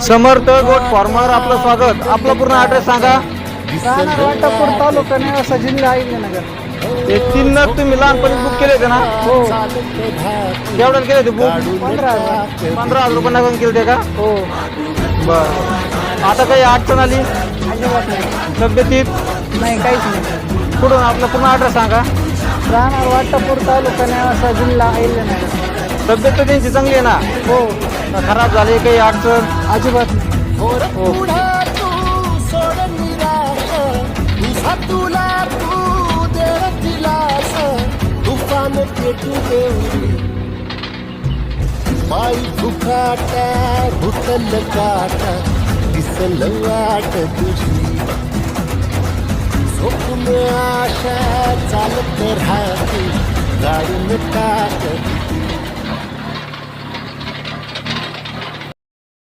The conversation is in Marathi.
समर्थ गोट फार्मर आपलं स्वागत. आपला पूर्ण ॲड्रेस सांगा. राहणार वाटापूर तालुका नेवासा जिल्हा अहिल्यानगर. हे 3 नग तुम्ही लहानपणी बुक केले होते ना? हो. केवढ्याला केले होते बुक? 15,000. 15,000 रुपये नगन केले होते का? हो. बरं. आता काही अडचण आली अजिबात नाही. तब्येतीत? नाही, काहीच नाही. कुठून आपलं पूर्ण ॲड्रेस सांगा. राहणार वाटापूर तालुका नेवासा जिल्हा अहिल्यानगर. तब्येत तर त्यांची चांगली आहे ना? हो. खराब झाली काही अडचण? अजिबात नाही. हो. पायी फुकाटा भुकल काटा दिसल वाट तुझी स्वप्न आशा चालत राहते गाडून टाक